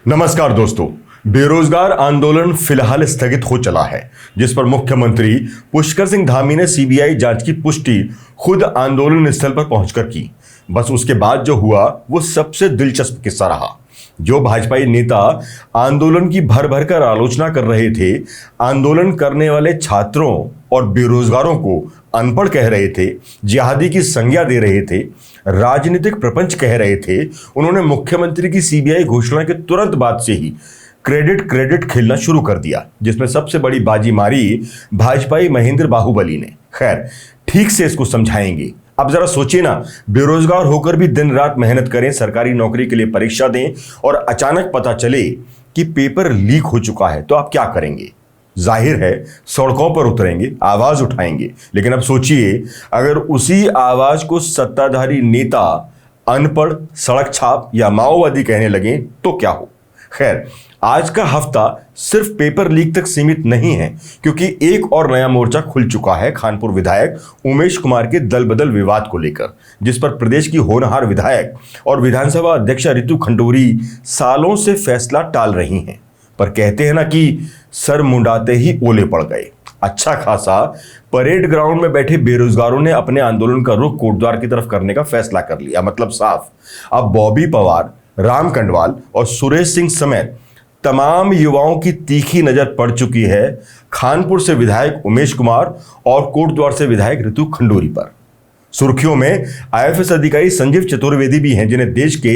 नमस्कार दोस्तों। बेरोजगार आंदोलन फिलहाल स्थगित हो चला है, जिस पर मुख्यमंत्री पुष्कर सिंह धामी ने सीबीआई जांच की पुष्टि खुद आंदोलन स्थल पर पहुंचकर की। बस उसके बाद जो हुआ वो सबसे दिलचस्प किस्सा रहा। जो भाजपाई नेता आंदोलन की भर भर कर आलोचना कर रहे थे, आंदोलन करने वाले छात्रों और बेरोजगारों को अनपढ़ कह रहे थे, जिहादी की संज्ञा दे रहे थे, राजनीतिक प्रपंच कह रहे थे, उन्होंने मुख्यमंत्री की सीबीआई घोषणा के तुरंत बाद से ही क्रेडिट खेलना शुरू कर दिया, जिसमें सबसे बड़ी बाजी मारी भाजपाई महेंद्र बाहुबली ने। खैर, ठीक से इसको समझाएंगे। अब जरा सोचिए ना, बेरोजगार होकर भी दिन रात मेहनत करें, सरकारी नौकरी के लिए परीक्षा दें और अचानक पता चले कि पेपर लीक हो चुका है, तो आप क्या करेंगे? जाहिर है सड़कों पर उतरेंगे, आवाज उठाएंगे। लेकिन अब सोचिए, अगर उसी आवाज को सत्ताधारी नेता अनपढ़, सड़क छाप या माओवादी कहने लगे तो क्या हो? खैर, आज का हफ्ता सिर्फ पेपर लीक तक सीमित नहीं है, क्योंकि एक और नया मोर्चा खुल चुका है खानपुर विधायक उमेश कुमार के दल बदल विवाद को लेकर, जिस पर प्रदेश की होनहार विधायक और विधानसभा अध्यक्ष रितु खंडूरी सालों से फैसला टाल रही हैं। पर कहते हैं ना कि सर मुंडाते ही ओले पड़ गए। अच्छा खासा परेड ग्राउंड में बैठे बेरोजगारों ने अपने आंदोलन का रुख कोटद्वार की तरफ करने का फैसला कर लिया। मतलब साफ, अब बॉबी पवार, राम कंडवाल और सुरेश सिंह समेत तमाम युवाओं की तीखी नजर पड़ चुकी है खानपुर से विधायक उमेश कुमार और कोटद्वार से विधायक रितु खंडूरी पर। सुर्खियों में आईएफएस अधिकारी संजीव चतुर्वेदी भी हैं, जिन्हें देश के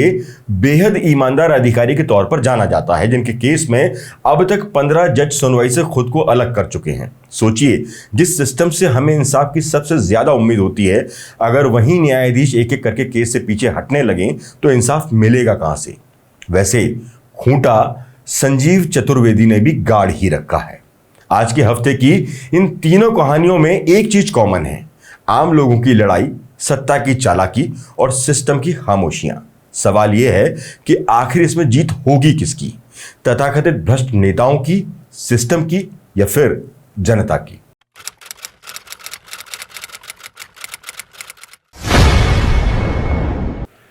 बेहद ईमानदार अधिकारी के तौर पर जाना जाता है, जिनके केस में अब तक 15 जज सुनवाई से खुद को अलग कर चुके हैं। सोचिए, जिस सिस्टम से हमें इंसाफ की सबसे ज्यादा उम्मीद होती है, अगर वही न्यायाधीश एक एक करके केस से पीछे हटने लगे तो इंसाफ मिलेगा कहां से? वैसे खूंटा संजीव चतुर्वेदी ने भी गाड़ ही रखा है। आज के हफ्ते की इन तीनों कहानियों में एक चीज कॉमन है: आम लोगों की लड़ाई, सत्ता की चालाकी और सिस्टम की खामोशियां। सवाल यह है कि आखिर इसमें जीत होगी किसकी? तथाकथित भ्रष्ट नेताओं की, सिस्टम की, या फिर जनता की?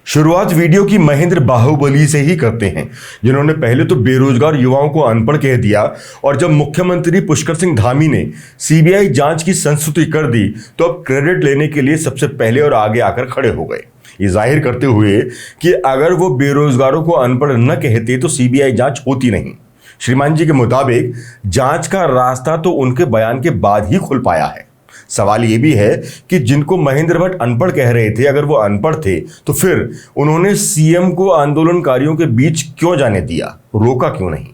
शुरुआत वीडियो की महेंद्र बाहुबली से ही करते हैं, जिन्होंने पहले तो बेरोजगार युवाओं को अनपढ़ कह दिया, और जब मुख्यमंत्री पुष्कर सिंह धामी ने सीबीआई जांच की संस्तुति कर दी तो अब क्रेडिट लेने के लिए सबसे पहले और आगे आकर खड़े हो गए, ये जाहिर करते हुए कि अगर वो बेरोजगारों को अनपढ़ न कहते तो सीबीआई जांच होती नहीं। श्रीमान जी के मुताबिक जांच का रास्ता तो उनके बयान के बाद ही खुल पाया है। सवाल यह भी है कि जिनको महेंद्र भट्ट अनपढ़ कह रहे थे, अगर वो अनपढ़ थे तो फिर उन्होंने सीएम को आंदोलनकारियों के बीच क्यों जाने दिया? रोका क्यों नहीं?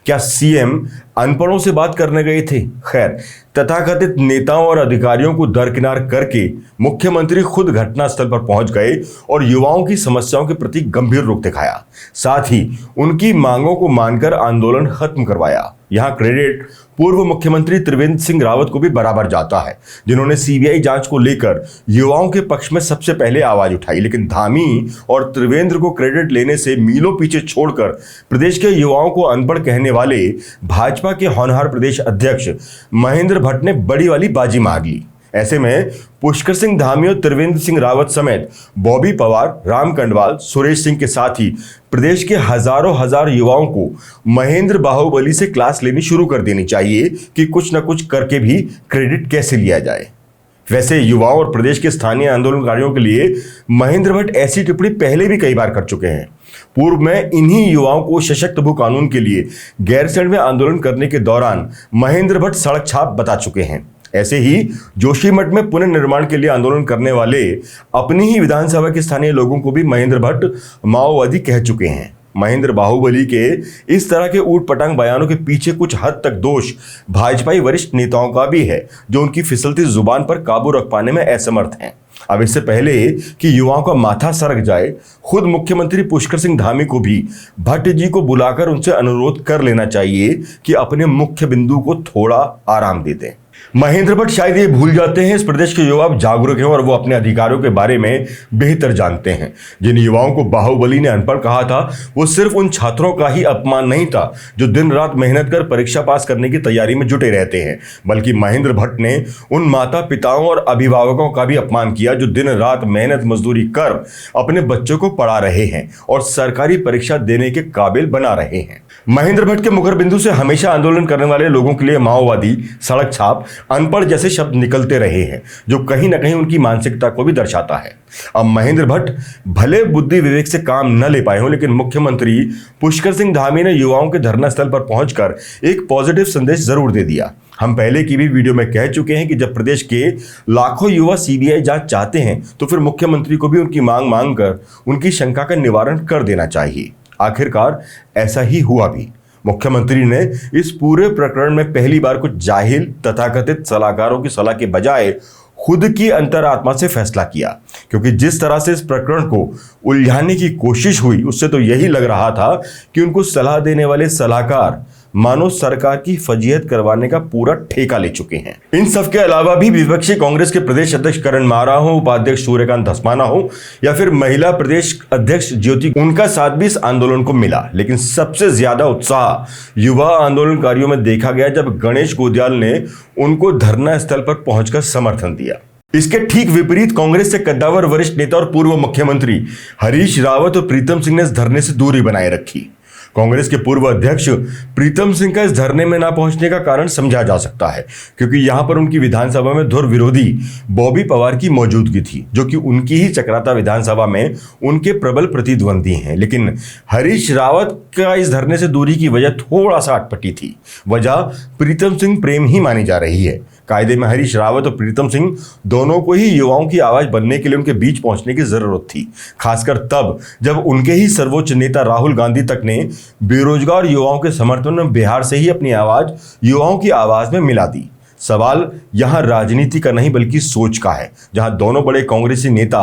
क्या सीएम अनपढ़ों से बात करने गए थे? खैर, तथाकथित नेताओं और अधिकारियों को दरकिनार करके मुख्यमंत्री खुद घटनास्थल पर पहुंच गए और युवाओं की समस्याओं के प्रति गंभीर रुख दिखाया, साथ ही उनकी मांगों को मानकर आंदोलन खत्म करवाया। यहां क्रेडिट पूर्व मुख्यमंत्री त्रिवेंद्र सिंह रावत को भी बराबर जाता है, जिन्होंने सीबीआई जांच को लेकर युवाओं के पक्ष में सबसे पहले आवाज उठाई। लेकिन धामी और त्रिवेंद्र को क्रेडिट लेने से मीलों पीछे छोड़कर प्रदेश के युवाओं को अनपढ़ कहने वाले भाजपा के होनहार प्रदेश अध्यक्ष महेंद्र भट्ट ने बड़ी वाली बाजी मार ली। ऐसे में पुष्कर सिंह धामी और त्रिवेंद्र सिंह रावत समेत बॉबी पवार, राम कंडवाल, सुरेश सिंह के साथ ही प्रदेश के हजारों हजार युवाओं को महेंद्र बाहुबली से क्लास लेनी शुरू कर देनी चाहिए कि कुछ न कुछ करके भी क्रेडिट कैसे लिया जाए। वैसे युवाओं और प्रदेश के स्थानीय आंदोलनकारियों के लिए महेंद्र भट्ट ऐसी टिप्पणी पहले भी कई बार कर चुके हैं। पूर्व में इन्हीं युवाओं को सशक्त भू कानून के लिए गैरसैंण में आंदोलन करने के दौरान महेंद्र भट्ट सड़क छाप बता चुके हैं। ऐसे ही जोशीमठ में पुनर्निर्माण के लिए आंदोलन करने वाले अपनी ही विधानसभा के स्थानीय लोगों को भी महेंद्र भट्ट माओवादी कह चुके हैं। महेंद्र बाहुबली के इस तरह के ऊटपटांग बयानों के पीछे कुछ हद तक दोष भाजपाई वरिष्ठ नेताओं का भी है, जो उनकी फिसलती जुबान पर काबू रख पाने में असमर्थ हैं। अब इससे पहले कि युवाओं का माथा सरक जाए, खुद मुख्यमंत्री पुष्कर सिंह धामी को भी भट्ट जी को बुलाकर उनसे अनुरोध कर लेना चाहिए कि अपने मुख्य बिंदु को थोड़ा आराम दे दें। महेंद्र भट्ट शायद ये भूल जाते हैं इस प्रदेश के युवा अब जागरूक हैं और वो अपने अधिकारों के बारे में बेहतर जानते हैं। जिन युवाओं को बाहुबली ने अनपढ़ कहा था वो सिर्फ उन छात्रों का ही अपमान नहीं था जो दिन रात मेहनत कर परीक्षा पास करने की तैयारी में जुटे रहते हैं, बल्कि महेंद्र भट्ट ने उन माता पिताओं और अभिभावकों का भी अपमान किया जो दिन रात मेहनत मजदूरी कर अपने बच्चों को पढ़ा रहे हैं और सरकारी परीक्षा देने के काबिल बना रहे हैं। महेंद्र भट्ट के मुखर बिंदु से हमेशा आंदोलन करने वाले लोगों के लिए माओवादी, सड़क छाप, अनपढ़ जैसे शब्द निकलते रहे हैं जो कहीं ना कहीं उनकी मानसिकता को भी दर्शाता है। अब महेंद्र भट्ट भले बुद्धि विवेक से काम न ले पाए हों, लेकिन मुख्यमंत्री पुष्कर सिंह धामी ने युवाओं के धरना स्थल पर पहुंचकर एक पॉजिटिव संदेश जरूर दे दिया। हम पहले की भी वीडियो में कह चुके हैं कि जब प्रदेश के लाखों युवा सीबीआई जांच चाहते हैं तो फिर मुख्यमंत्री को भी उनकी मांग कर उनकी शंका का निवारण कर देना चाहिए। आखिरकार ऐसा ही हुआ भी। मुख्यमंत्री ने इस पूरे प्रकरण में पहली बार कुछ जाहिल तथाकथित सलाहकारों की सलाह के बजाय खुद की अंतरात्मा से फैसला किया, क्योंकि जिस तरह से इस प्रकरण को उलझाने की कोशिश हुई उससे तो यही लग रहा था कि उनको सलाह देने वाले सलाहकार मानो सरकार की फजीहत करवाने का पूरा ठेका ले चुके हैं। इन सब के अलावा भी विपक्षी कांग्रेस के प्रदेश अध्यक्ष करण मारा हो, उपाध्यक्ष सूर्यकांत धस्माना हो या फिर महिला प्रदेश अध्यक्ष ज्योति, उनका साथ भी इस आंदोलन को मिला। लेकिन सबसे ज्यादा उत्साह युवा आंदोलनकारियों में देखा गया जब गणेश गोदियाल ने उनको धरना स्थल पर पहुंचकर समर्थन दिया। इसके ठीक विपरीत कांग्रेस से कद्दावर वरिष्ठ नेता और पूर्व मुख्यमंत्री हरीश रावत और प्रीतम सिंह ने इस धरने से दूरी बनाए रखी। कांग्रेस के पूर्व अध्यक्ष प्रीतम सिंह का इस धरने में ना पहुंचने का कारण समझा जा सकता है, क्योंकि यहां पर उनकी विधानसभा में धुर विरोधी बॉबी पवार की मौजूदगी थी, जो कि उनकी ही चक्राता विधानसभा में उनके प्रबल प्रतिद्वंदी हैं। लेकिन हरीश रावत का इस धरने से दूरी की वजह थोड़ा सा अटपटी थी। वजह प्रीतम सिंह प्रेम ही मानी जा रही है। कायदे में हरीश रावत और प्रीतम सिंह दोनों को ही युवाओं की आवाज बनने के लिए उनके बीच पहुंचने की जरूरत थी, खासकर तब जब उनके ही सर्वोच्च नेता राहुल गांधी तक ने बेरोजगार युवाओं के समर्थन में बिहार से ही अपनी आवाज युवाओं की आवाज में मिला दी। सवाल यहां राजनीति का नहीं बल्कि सोच का है, जहां दोनों बड़े कांग्रेसी नेता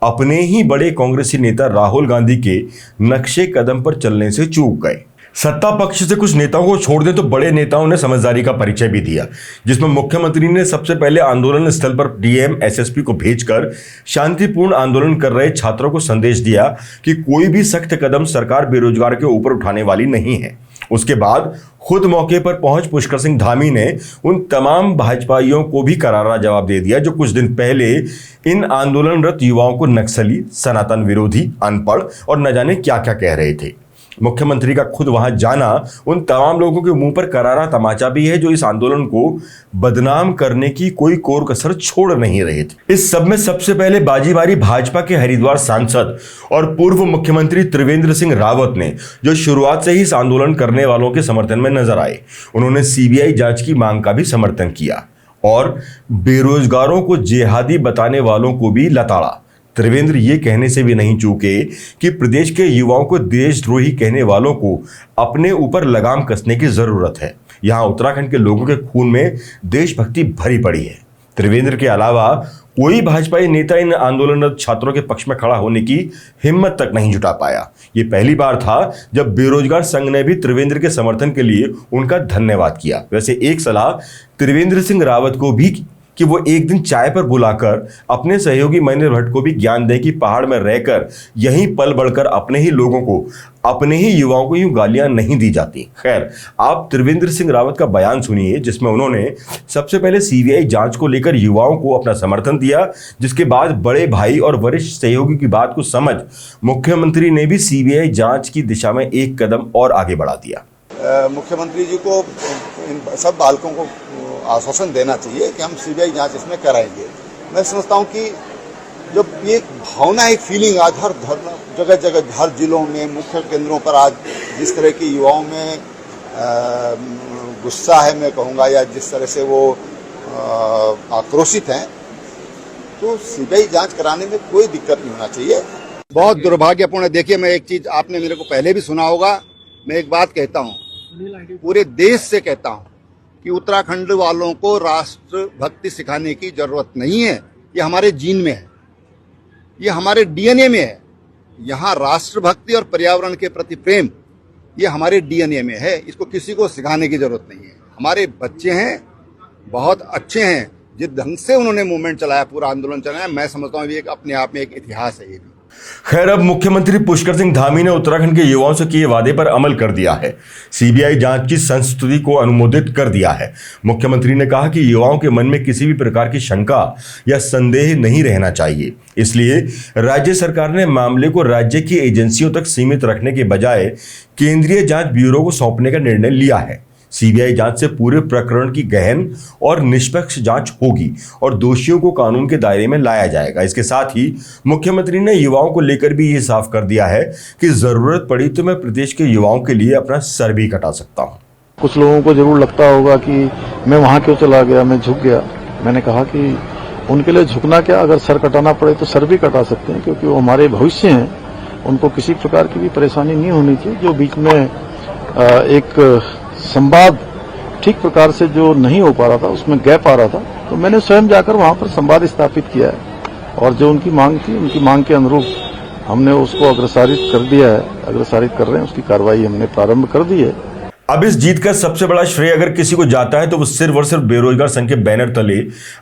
अपने ही बड़े कांग्रेसी नेता राहुल गांधी के नक्शे कदम पर चलने से चूक गए। सत्ता पक्ष से कुछ नेताओं को छोड़ दें तो बड़े नेताओं ने समझदारी का परिचय भी दिया, जिसमें मुख्यमंत्री ने सबसे पहले आंदोलन स्थल पर डीएम एसएसपी को भेजकर शांतिपूर्ण आंदोलन कर रहे छात्रों को संदेश दिया कि कोई भी सख्त कदम सरकार बेरोजगार के ऊपर उठाने वाली नहीं है। उसके बाद खुद मौके पर पहुंच पुष्कर सिंह धामी ने उन तमाम भाजपाइयों को भी करारा जवाब दे दिया जो कुछ दिन पहले इन आंदोलनरत युवाओं को नक्सली, सनातन विरोधी, अनपढ़ और न जाने क्या क्या कह रहे थे। मुख्यमंत्री का खुद वहां जाना उन तमाम लोगों के मुंह पर करारा तमाचा भी है जो इस आंदोलन को बदनाम करने की कोई कोर कसर छोड़ नहीं रहे थे। इस सब में सबसे पहले बाजी मारी भाजपा के हरिद्वार सांसद और पूर्व मुख्यमंत्री त्रिवेंद्र सिंह रावत ने, जो शुरुआत से ही इस आंदोलन करने वालों के समर्थन में नजर आए। उन्होंने सीबीआई जांच की मांग का भी समर्थन किया और बेरोजगारों को जिहादी बताने वालों को भी लताड़ा। त्रिवेंद्र ये कहने से भी नहीं चूके कि प्रदेश के युवाओं को देशद्रोही कहने वालों को अपने ऊपर लगाम कसने की जरूरत है। यहां उत्तराखंड के लोगों के खून में देशभक्ति भरी पड़ी है। त्रिवेंद्र के अलावा कोई भाजपाई नेता इन आंदोलनरत छात्रों के पक्ष में खड़ा होने की हिम्मत तक नहीं जुटा पाया। ये पहली बार था जब बेरोजगार संघ ने भी त्रिवेंद्र के समर्थन के लिए उनका धन्यवाद किया। वैसे एक सलाह त्रिवेंद्र सिंह रावत को भी कि वो एक दिन चाय पर बुलाकर अपने सहयोगी महेंद्र भट्ट को भी ज्ञान दे कि पहाड़ में रहकर यहीं पल बढ़कर अपने ही लोगों को, अपने ही युवाओं को यूं गालियां नहीं दी जाती। खैर, आप त्रिवेंद्र सिंह रावत का बयान सुनिए, जिसमें उन्होंने सबसे पहले सीबीआई जांच को लेकर युवाओं को अपना समर्थन दिया, जिसके बाद बड़े भाई और वरिष्ठ सहयोगी की बात को समझ मुख्यमंत्री ने भी सीबीआई जांच की दिशा में एक कदम और आगे बढ़ा दिया। मुख्यमंत्री जी को इन सब बालकों को आश्वासन देना चाहिए कि हम सीबीआई जांच इसमें कराएंगे। मैं समझता हूं कि जब ये भावना, एक फीलिंग आज हर जगह जगह, हर जिलों में, मुख्य केंद्रों पर आज जिस तरह की युवाओं में गुस्सा है, मैं कहूँगा, या जिस तरह से वो आक्रोशित हैं, तो सीबीआई जांच कराने में कोई दिक्कत नहीं होना चाहिए। बहुत दुर्भाग्यपूर्ण है। देखिए, मैं एक चीज़, आपने मेरे को पहले भी सुना होगा, मैं एक बात कहता हूँ, पूरे देश से कहता हूँ कि उत्तराखंड वालों को राष्ट्रभक्ति सिखाने की जरूरत नहीं है। ये हमारे जीन में है, ये हमारे डीएनए में है। यहाँ राष्ट्रभक्ति और पर्यावरण के प्रति प्रेम, ये हमारे डीएनए में है। इसको किसी को सिखाने की जरूरत नहीं है। हमारे बच्चे हैं, बहुत अच्छे हैं। जिस ढंग से उन्होंने मूवमेंट चलाया, पूरा आंदोलन चलाया, मैं समझता हूँ ये एक अपने आप में एक इतिहास है ये भी। खैर, अब मुख्यमंत्री पुष्कर सिंह धामी ने उत्तराखंड के युवाओं से किए वादे पर अमल कर दिया है। सीबीआई जांच की संस्तुति को अनुमोदित कर दिया है। मुख्यमंत्री ने कहा कि युवाओं के मन में किसी भी प्रकार की शंका या संदेह नहीं रहना चाहिए, इसलिए राज्य सरकार ने मामले को राज्य की एजेंसियों तक सीमित रखने के बजाय केंद्रीय जांच ब्यूरो को सौंपने का निर्णय लिया है। सीबीआई जांच से पूरे प्रकरण की गहन और निष्पक्ष जांच होगी और दोषियों को कानून के दायरे में लाया जाएगा। इसके साथ ही मुख्यमंत्री ने युवाओं को लेकर भी ये साफ कर दिया है कि जरूरत पड़ी तो मैं प्रदेश के युवाओं के लिए अपना सर भी कटा सकता हूं। कुछ लोगों को जरूर लगता होगा कि मैं वहां क्यों चला गया, मैं झुक गया। मैंने कहा कि उनके लिए झुकना क्या, अगर सर कटाना पड़े तो सर भी कटा सकते हैं, क्योंकि वो हमारे भविष्य हैं। उनको किसी प्रकार की भी परेशानी नहीं होनी चाहिए। जो बीच में एक संवाद ठीक प्रकार से जो नहीं हो पा रहा था, उसमें गैप आ रहा था, तो मैंने स्वयं जाकर वहां पर संवाद स्थापित किया है और जो उनकी मांग थी, उनकी मांग के अनुरूप हमने उसको अग्रसारित कर दिया है, अग्रसारित कर रहे हैं, उसकी कार्रवाई हमने प्रारंभ कर दी है। अब इस जीत का सबसे बड़ा श्रेय अगर किसी को जाता है तो वो सिर्फ और सिर्फ बेरोजगार संघ के बैनर तले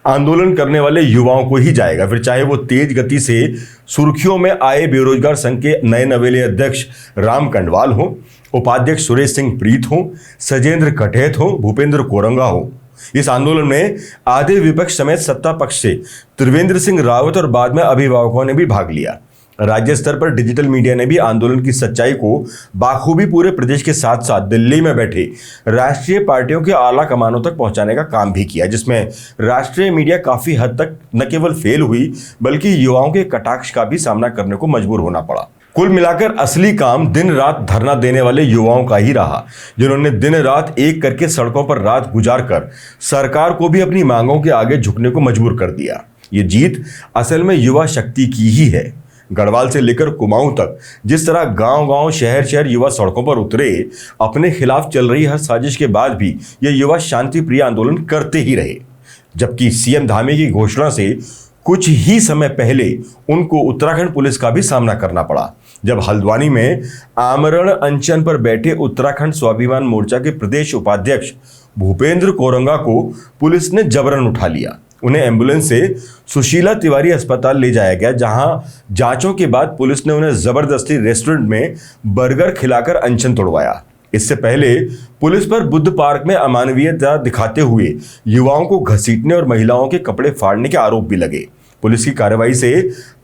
आंदोलन करने वाले युवाओं को ही जाएगा। फिर चाहे वो तेज गति से सुर्खियों में आए बेरोजगार संघ के नए नवेले अध्यक्ष राम कंडवाल हो, उपाध्यक्ष सुरेश सिंह प्रीत हो, सजेंद्र कठेत हो, भूपेंद्र कोरंगा हो। इस आंदोलन में आधे विपक्ष समेत सत्ता पक्ष से त्रिवेंद्र सिंह रावत और बाद में अभिभावकों ने भी भाग लिया। राज्य स्तर पर डिजिटल मीडिया ने भी आंदोलन की सच्चाई को बाखूबी पूरे प्रदेश के साथ साथ दिल्ली में बैठे राष्ट्रीय पार्टियों के आला कमानों तक पहुंचाने का काम भी किया, जिसमें राष्ट्रीय मीडिया काफी हद तक न केवल फेल हुई बल्कि युवाओं के कटाक्ष का भी सामना करने को मजबूर होना पड़ा। कुल मिलाकर असली काम दिन रात धरना देने वाले युवाओं का ही रहा, जिन्होंने दिन रात एक करके सड़कों पर रात गुजार कर सरकार को भी अपनी मांगों के आगे झुकने को मजबूर कर दिया। ये जीत असल में युवा शक्ति की ही है। गढ़वाल से लेकर कुमाऊं तक जिस तरह गांव-गांव, शहर-शहर युवा सड़कों पर उतरे, अपने खिलाफ चल रही हर साजिश के बाद भी ये युवा शांति प्रिय आंदोलन करते ही रहे। जबकि सीएम धामी की घोषणा से कुछ ही समय पहले उनको उत्तराखंड पुलिस का भी सामना करना पड़ा, जब हल्द्वानी में आमरण अनशन पर बैठे उत्तराखंड स्वाभिमान मोर्चा के प्रदेश उपाध्यक्ष भूपेंद्र कोरंगा को पुलिस ने जबरन उठा लिया। उन्हें एम्बुलेंस से सुशीला तिवारी अस्पताल ले जाया गया, जहां जांचों के बाद पुलिस ने उन्हें जबरदस्ती रेस्टोरेंट में बर्गर खिलाकर अनशन तोड़वाया। इससे पहले पुलिस पर बुद्ध पार्क में अमानवीयता दिखाते हुए युवाओं को घसीटने और महिलाओं के कपड़े फाड़ने के आरोप भी लगे। पुलिस की कार्रवाई से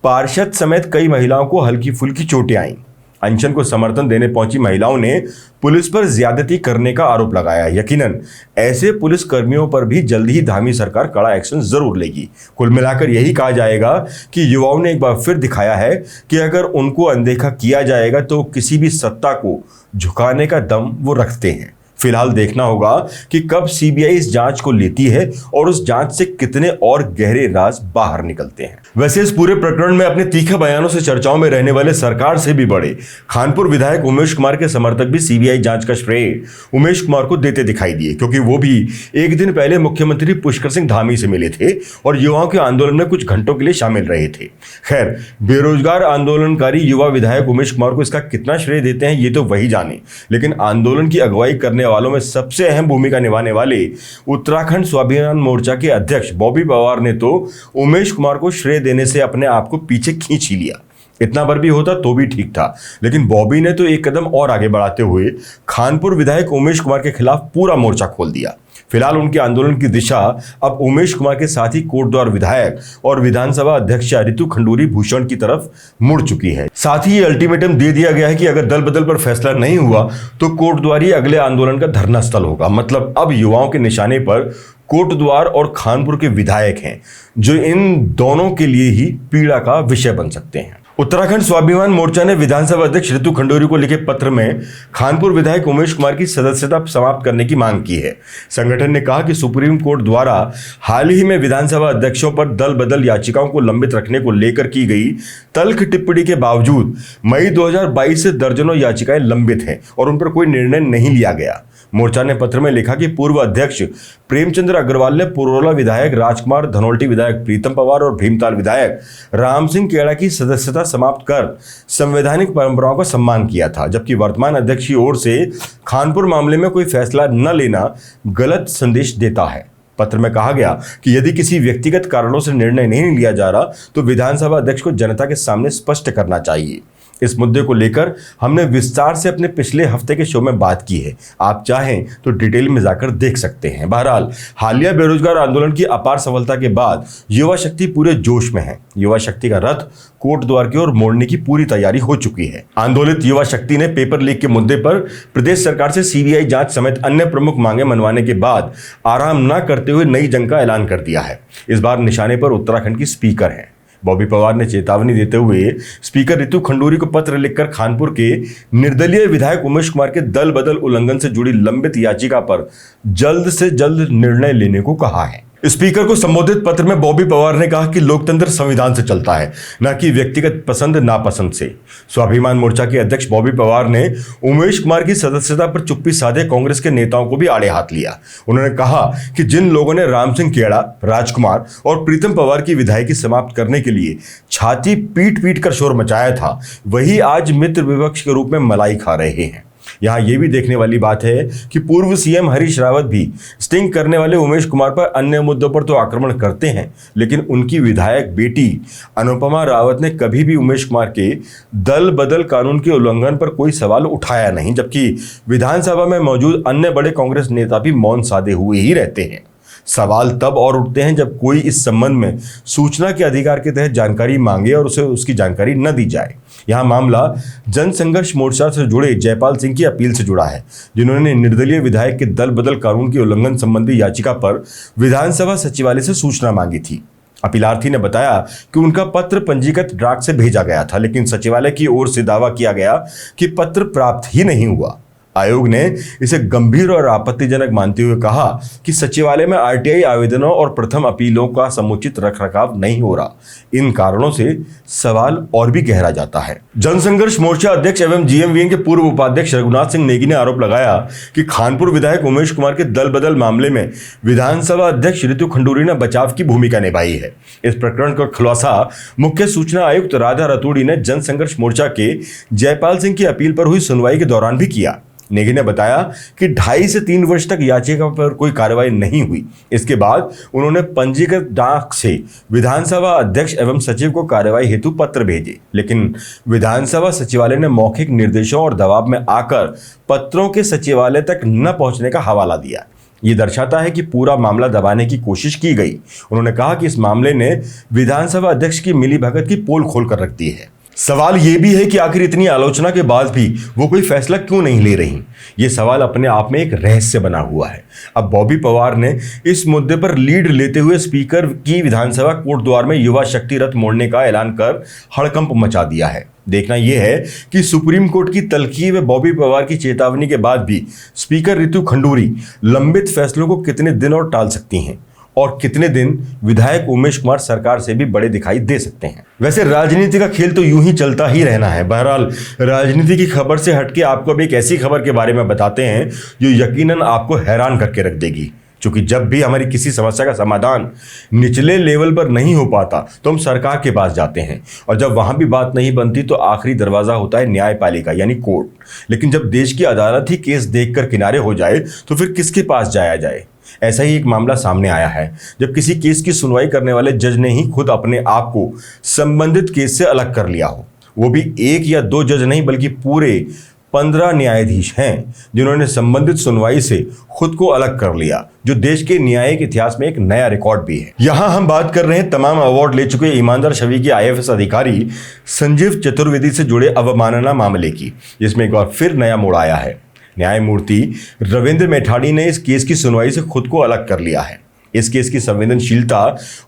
पार्षद समेत कई महिलाओं को हल्की फुल्की चोटें आईं। अनशन को समर्थन देने पहुंची महिलाओं ने पुलिस पर ज्यादती करने का आरोप लगाया। यकीनन ऐसे पुलिस कर्मियों पर भी जल्द ही धामी सरकार कड़ा एक्शन जरूर लेगी। कुल मिलाकर यही कहा जाएगा कि युवाओं ने एक बार फिर दिखाया है कि अगर उनको अनदेखा किया जाएगा तो किसी भी सत्ता को झुकाने का दम वो रखते हैं। फिलहाल देखना होगा कि कब सीबीआई इस जांच को लेती है और उस जांच से कितने और गहरे राज बाहर निकलते हैं। वैसे इस पूरे प्रकरण में अपने तीखे बयानों से चर्चाओं में रहने वाले सरकार से भी बड़े खानपुर विधायक उमेश कुमार के समर्थक भी सीबीआई जांच का श्रेय उमेश कुमार को देते दिखाई दिए, क्योंकि वो भी एक दिन पहले मुख्यमंत्री पुष्कर सिंह धामी से मिले थे और युवाओं के आंदोलन में कुछ घंटों के लिए शामिल रहे थे। खैर, बेरोजगार आंदोलनकारी युवा विधायक उमेश कुमार को इसका कितना श्रेय देते हैं ये तो वही जाने, लेकिन आंदोलन की अगुवाई करने वालों में सबसे अहम भूमिका निभाने वाले उत्तराखंड स्वाभिमान मोर्चा के अध्यक्ष बॉबी पवार ने तो उमेश कुमार को श्रेय देने से अपने आप को पीछे खींच ही लिया। इतना बार भी होता तो भी ठीक था, लेकिन बॉबी ने तो एक कदम और आगे बढ़ाते हुए खानपुर विधायक उमेश कुमार के खिलाफ पूरा मोर्चा खोल दिया। फिलहाल उनके आंदोलन की दिशा अब उमेश कुमार के साथ ही कोटद्वार विधायक और विधानसभा अध्यक्ष रितु खंडूरी भूषण की तरफ मुड़ चुकी है। साथ ही ये अल्टीमेटम दे दिया गया है कि अगर दल बदल पर फैसला नहीं हुआ तो कोटद्वार ही अगले आंदोलन का धरना स्थल होगा। मतलब अब युवाओं के निशाने पर कोटद्वार और खानपुर के विधायक हैं, जो इन दोनों के लिए ही पीड़ा का विषय बन सकते हैं। उत्तराखंड स्वाभिमान मोर्चा ने विधानसभा अध्यक्ष रितु खंडूरी को लिखे पत्र में खानपुर विधायक उमेश कुमार की सदस्यता समाप्त करने की मांग की है। संगठन ने कहा कि सुप्रीम कोर्ट द्वारा हाल ही में विधानसभा अध्यक्षों पर दल बदल याचिकाओं को लंबित रखने को लेकर की गई तल्ख टिप्पणी के बावजूद मई 2022 से दर्जनों याचिकाएं लंबित हैं और उन पर कोई निर्णय नहीं लिया गया। मोर्चा ने पत्र में लिखा कि पूर्व अध्यक्ष प्रेमचंद्र अग्रवाल ने पुरोला विधायक राजकुमार, धनौल्टी विधायक प्रीतम पवार और भीमताल विधायक राम सिंह केड़ा की सदस्यता समाप्त कर संवैधानिक परंपराओं का सम्मान किया था, जबकि वर्तमान अध्यक्ष की ओर से खानपुर मामले में कोई फैसला न लेना गलत संदेश देता है। पत्र में कहा गया कि यदि किसी व्यक्तिगत कारणों से निर्णय नहीं लिया जा रहा तो विधानसभा अध्यक्ष को जनता के सामने स्पष्ट करना चाहिए। इस मुद्दे को लेकर हमने विस्तार से अपने पिछले हफ्ते के शो में बात की है, आप चाहें तो डिटेल में जाकर देख सकते हैं। बहरहाल हालिया बेरोजगार आंदोलन की अपार सफलता के बाद युवा शक्ति पूरे जोश में है। युवा शक्ति का रथ कोट द्वार की ओर मोड़ने की पूरी तैयारी हो चुकी है। आंदोलित युवा शक्ति ने पेपर लीक के मुद्दे पर प्रदेश सरकार से सीबीआई जांच समेत अन्य प्रमुख मांगे मनवाने के बाद आराम न करते हुए नई जंग का ऐलान कर दिया है। इस बार निशाने पर उत्तराखंड की स्पीकर हैं। बॉबी पवार ने चेतावनी देते हुए स्पीकर रितु खंडूरी को पत्र लिखकर कानपुर के निर्दलीय विधायक उमेश कुमार के दल बदल उल्लंघन से जुड़ी लंबित याचिका पर जल्द से जल्द निर्णय लेने को कहा है। स्पीकर को संबोधित पत्र में बॉबी पवार ने कहा कि लोकतंत्र संविधान से चलता है, न कि व्यक्तिगत पसंद नापसंद से। स्वाभिमान मोर्चा के अध्यक्ष बॉबी पवार ने उमेश कुमार की सदस्यता पर चुप्पी साधे कांग्रेस के नेताओं को भी आड़े हाथ लिया। उन्होंने कहा कि जिन लोगों ने राम सिंह केड़ा, राजकुमार और प्रीतम पवार की विधायकी समाप्त करने के लिए छाती पीट पीट कर शोर मचाया था, वही आज मित्र विपक्ष के रूप में मलाई खा रहे हैं। यहाँ ये भी देखने वाली बात है कि पूर्व सीएम हरीश रावत भी स्टिंग करने वाले उमेश कुमार पर अन्य मुद्दों पर तो आक्रमण करते हैं, लेकिन उनकी विधायक बेटी अनुपमा रावत ने कभी भी उमेश कुमार के दल बदल कानून के उल्लंघन पर कोई सवाल उठाया नहीं, जबकि विधानसभा में मौजूद अन्य बड़े कांग्रेस नेता भी मौन साधे हुए ही रहते हैं। सवाल तब और उठते हैं जब कोई इस संबंध में सूचना के अधिकार के तहत जानकारी मांगे और उसे उसकी जानकारी न दी जाए। यहां मामला जनसंघर्ष मोर्चा से जुड़े जयपाल सिंह की अपील से जुड़ा है, जिन्होंने निर्दलीय विधायक के दल बदल कानून के उल्लंघन संबंधी याचिका पर विधानसभा सचिवालय से सूचना मांगी थी। अपीलार्थी ने बताया कि उनका पत्र पंजीकृत डाक से भेजा गया था, लेकिन सचिवालय की ओर से दावा किया गया कि पत्र प्राप्त ही नहीं हुआ। आयोग ने इसे गंभीर और आपत्तिजनक मानते हुए कहा कि सचिवालय में आरटीआई आवेदनों और प्रथम अपीलों का समुचित रखरखाव नहीं हो रहा। इन कारणों से सवाल और भी गहरा जाता है। जनसंघर्ष मोर्चा अध्यक्ष एवं जीएमवीएम के पूर्व उपाध्यक्ष रघुनाथ सिंह नेगी ने आरोप लगाया कि खानपुर विधायक उमेश कुमार के दल बदल मामले में विधानसभा अध्यक्ष रितु खंडूरी ने बचाव की भूमिका निभाई है। इस प्रकरण का खुलासा मुख्य सूचना आयुक्त राधा रतूड़ी ने जनसंघर्ष मोर्चा के जयपाल सिंह की अपील पर हुई सुनवाई के दौरान भी किया। नेगी ने बताया कि 2.5 से 3 वर्ष तक याचिका पर कोई कार्रवाई नहीं हुई। इसके बाद उन्होंने पंजीकृत डाक से विधानसभा अध्यक्ष एवं सचिव को कार्रवाई हेतु पत्र भेजे, लेकिन विधानसभा सचिवालय ने मौखिक निर्देशों और दबाव में आकर पत्रों के सचिवालय तक न पहुंचने का हवाला दिया। ये दर्शाता है कि पूरा मामला दबाने की कोशिश की गई। उन्होंने कहा कि इस मामले ने विधानसभा अध्यक्ष की मिलीभगत की पोल खोल कर रख दी है। सवाल यह भी है कि आखिर इतनी आलोचना के बाद भी वो कोई फैसला क्यों नहीं ले रही। ये सवाल अपने आप में एक रहस्य बना हुआ है। अब बॉबी पवार ने इस मुद्दे पर लीड लेते हुए स्पीकर की विधानसभा कोट द्वार में युवा शक्ति रथ मोड़ने का ऐलान कर हड़कंप मचा दिया है। देखना यह है कि सुप्रीम कोर्ट की तलखी व बॉबी पवार की चेतावनी के बाद भी स्पीकर रितु खंडूरी लंबित फैसलों को कितने दिन और टाल सकती हैं और कितने दिन विधायक उमेश कुमार सरकार से भी बड़े दिखाई दे सकते हैं। वैसे राजनीति का खेल तो यूं ही चलता ही रहना है। बहरहाल राजनीति की खबर से हटके आपको अब एक ऐसी खबर के बारे में बताते हैं जो यकीनन आपको हैरान करके रख देगी। क्योंकि जब भी हमारी किसी समस्या का समाधान निचले लेवल पर नहीं हो पाता तो हम सरकार के पास जाते हैं, और जब वहां भी बात नहीं बनती तो आखिरी दरवाजा होता है न्यायपालिका यानी कोर्ट। लेकिन जब देश की अदालत ही केस देखकर किनारे हो जाए तो फिर किसके पास जाया जाए। ऐसा ही एक मामला सामने आया है जब किसी केस की सुनवाई करने वाले जज ने ही खुद अपने आप को संबंधित केस से अलग कर लिया हो। वो भी 1 या 2 जज नहीं बल्कि पूरे 15 न्यायाधीश हैं जिन्होंने संबंधित सुनवाई से खुद को अलग कर लिया, जो देश के न्यायिक इतिहास में एक नया रिकॉर्ड भी है। यहां हम बात कर रहे हैं तमाम अवार्ड ले चुके ईमानदार छवि के IAS अधिकारी संजीव चतुर्वेदी से जुड़े अवमानना मामले की, जिसमें एक बार फिर नया मोड़ आया है। न्यायमूर्ति रविंद्र मेठाणी ने इस केस की सुनवाई से खुद को अलग कर लिया है। इस केस की संवेदनशीलता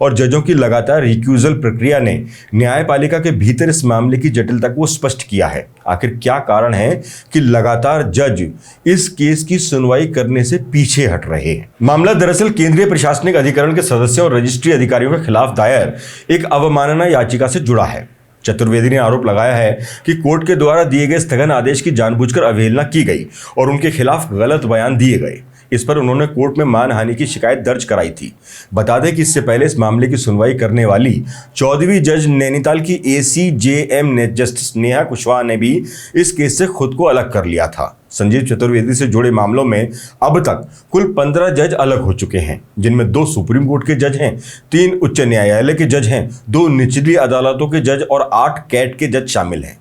और जजों की लगातार रिक्यूजल प्रक्रिया ने न्यायपालिका के भीतर इस मामले की जटिलता को स्पष्ट किया है। आखिर क्या कारण है कि लगातार जज इस केस की सुनवाई करने से पीछे हट रहे हैं। मामला दरअसल केंद्रीय प्रशासनिक अधिकरण के सदस्यों और रजिस्ट्री अधिकारियों के खिलाफ दायर एक अवमानना याचिका से जुड़ा है। चतुर्वेदी ने आरोप लगाया है कि कोर्ट के द्वारा दिए गए स्थगन आदेश की जानबूझकर अवहेलना की गई और उनके खिलाफ गलत बयान दिए गए। इस पर उन्होंने कोर्ट में मानहानि की शिकायत दर्ज कराई थी। बता दें कि इससे पहले इस मामले की सुनवाई करने वाली 14वीं जज नैनीताल की ACJM ने जस्टिस नेहा कुशवाहा ने भी इस केस से खुद को अलग कर लिया था। संजीव चतुर्वेदी से जुड़े मामलों में अब तक कुल 15 जज अलग हो चुके हैं, जिनमें 2 सुप्रीम कोर्ट के जज हैं, 3 उच्च न्यायालय के जज हैं, 2 निचली अदालतों के जज और 8 कैट के जज शामिल हैं।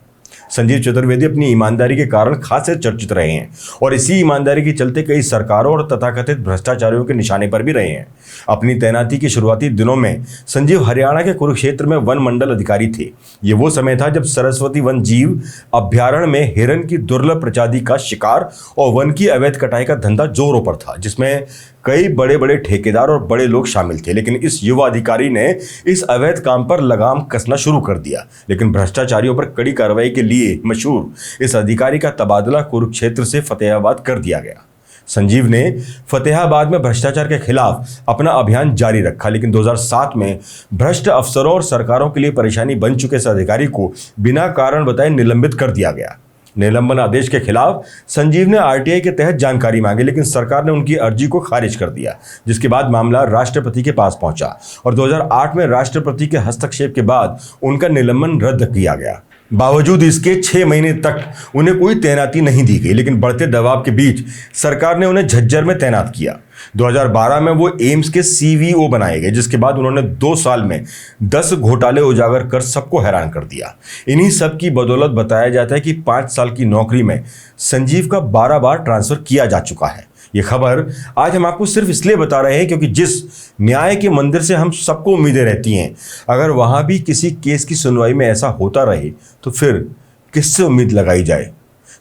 संजीव चतुर्वेदी अपनी ईमानदारी के कारण खासे चर्चित रहे हैं और इसी ईमानदारी के चलते कई सरकारों और तथाकथित भ्रष्टाचारियों के निशाने पर भी रहे हैं। अपनी तैनाती के शुरुआती दिनों में संजीव हरियाणा के कुरुक्षेत्र में वन मंडल अधिकारी थे। ये वो समय था जब सरस्वती वन जीव अभ्यारण्य में हिरण की दुर्लभ प्रजाति का शिकार और वन की अवैध कटाई का धंधा जोरों पर था, जिसमें कई बड़े बड़े ठेकेदार और बड़े लोग शामिल थे। लेकिन इस युवा अधिकारी ने इस अवैध काम पर लगाम कसना शुरू कर दिया। लेकिन भ्रष्टाचारियों पर कड़ी कार्रवाई के लिए मशहूर इस अधिकारी का तबादला कुरुक्षेत्र से फतेहाबाद कर दिया गया। संजीव ने फतेहाबाद में भ्रष्टाचार के खिलाफ अपना अभियान जारी रखा, लेकिन 2007 में भ्रष्ट अफसरों और सरकारों के लिए परेशानी बन चुके इस अधिकारी को बिना कारण बताए निलंबित कर दिया गया। निलंबन आदेश के खिलाफ संजीव ने आरटीआई के तहत जानकारी मांगी, लेकिन सरकार ने उनकी अर्जी को खारिज कर दिया, जिसके बाद मामला राष्ट्रपति के पास पहुंचा और 2008 में राष्ट्रपति के हस्तक्षेप के बाद उनका निलंबन रद्द किया गया। बावजूद इसके 6 महीने तक उन्हें कोई तैनाती नहीं दी गई, लेकिन बढ़ते दबाव के बीच सरकार ने उन्हें झज्जर में तैनात किया। 2012 में वो एम्स के सीवीओ बनाए गए, जिसके बाद उन्होंने 2 साल में 10 घोटाले उजागर कर सबको हैरान कर दिया। इन्हीं सब की बदौलत बताया जाता है कि 5 साल की नौकरी में संजीव का 12 बार ट्रांसफर किया जा चुका है। ये खबर आज हम आपको सिर्फ इसलिए बता रहे हैं क्योंकि जिस न्याय के मंदिर से हम सबको उम्मीदें रहती हैं, अगर वहां भी किसी केस की सुनवाई में ऐसा होता रहे तो फिर किससे उम्मीद लगाई जाए।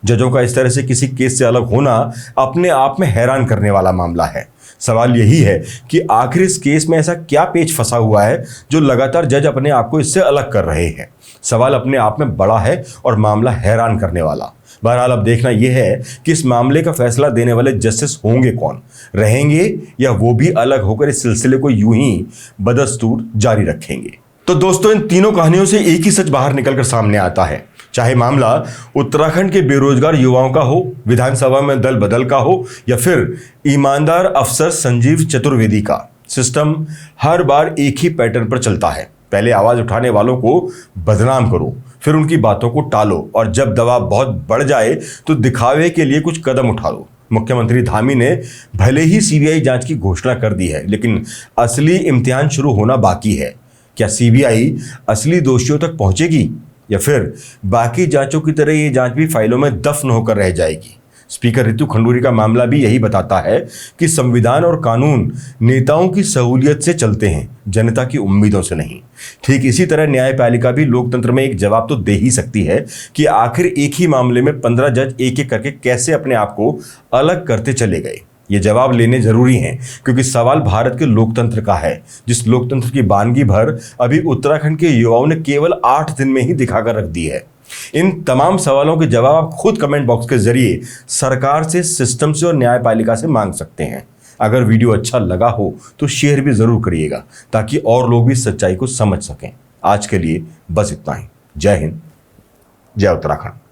जजों का इस तरह से किसी केस से अलग होना अपने आप में हैरान करने वाला मामला है। सवाल यही है कि आखिर इस केस में ऐसा क्या पेच फंसा हुआ है जो लगातार जज अपने आप को इससे अलग कर रहे हैं। सवाल अपने आप में बड़ा है और मामला हैरान करने वाला। बहरहाल अब देखना यह है कि इस मामले का फैसला देने वाले जस्टिस होंगे कौन, रहेंगे या वो भी अलग होकर इस सिलसिले को यूं ही बदस्तूर जारी रखेंगे। तो दोस्तों, इन तीनों कहानियों से एक ही सच बाहर निकलकर सामने आता है, चाहे मामला उत्तराखंड के बेरोजगार युवाओं का हो, विधानसभा में दल बदल का हो या फिर ईमानदार अफसर संजीव चतुर्वेदी का। सिस्टम हर बार एक ही पैटर्न पर चलता है। पहले आवाज उठाने वालों को बदनाम करो, फिर उनकी बातों को टालो और जब दबाव बहुत बढ़ जाए तो दिखावे के लिए कुछ कदम उठा लो। मुख्यमंत्री धामी ने भले ही सीबीआई जांच की घोषणा कर दी है, लेकिन असली इम्तिहान शुरू होना बाकी है। क्या सीबीआई असली दोषियों तक पहुंचेगी या फिर बाकी जांचों की तरह ये जांच भी फाइलों में दफन होकर रह जाएगी? स्पीकर रितु खंडूरी का मामला भी यही बताता है कि संविधान और कानून नेताओं की सहूलियत से चलते हैं, जनता की उम्मीदों से नहीं। ठीक इसी तरह न्यायपालिका भी लोकतंत्र में एक जवाब तो दे ही सकती है कि आखिर एक ही मामले में 15 जज एक एक करके कैसे अपने आप को अलग करते चले गए। ये जवाब लेने जरूरी हैं, क्योंकि सवाल भारत के लोकतंत्र का है, जिस लोकतंत्र की वानगी भर अभी उत्तराखंड के युवाओं ने केवल 8 दिन में ही दिखाकर रख दी है। इन तमाम सवालों के जवाब आप खुद कमेंट बॉक्स के जरिए सरकार से, सिस्टम से और न्यायपालिका से मांग सकते हैं। अगर वीडियो अच्छा लगा हो तो शेयर भी जरूर करिएगा, ताकि और लोग भी सच्चाई को समझ सकें। आज के लिए बस इतना ही। जय हिंद, जय उत्तराखंड।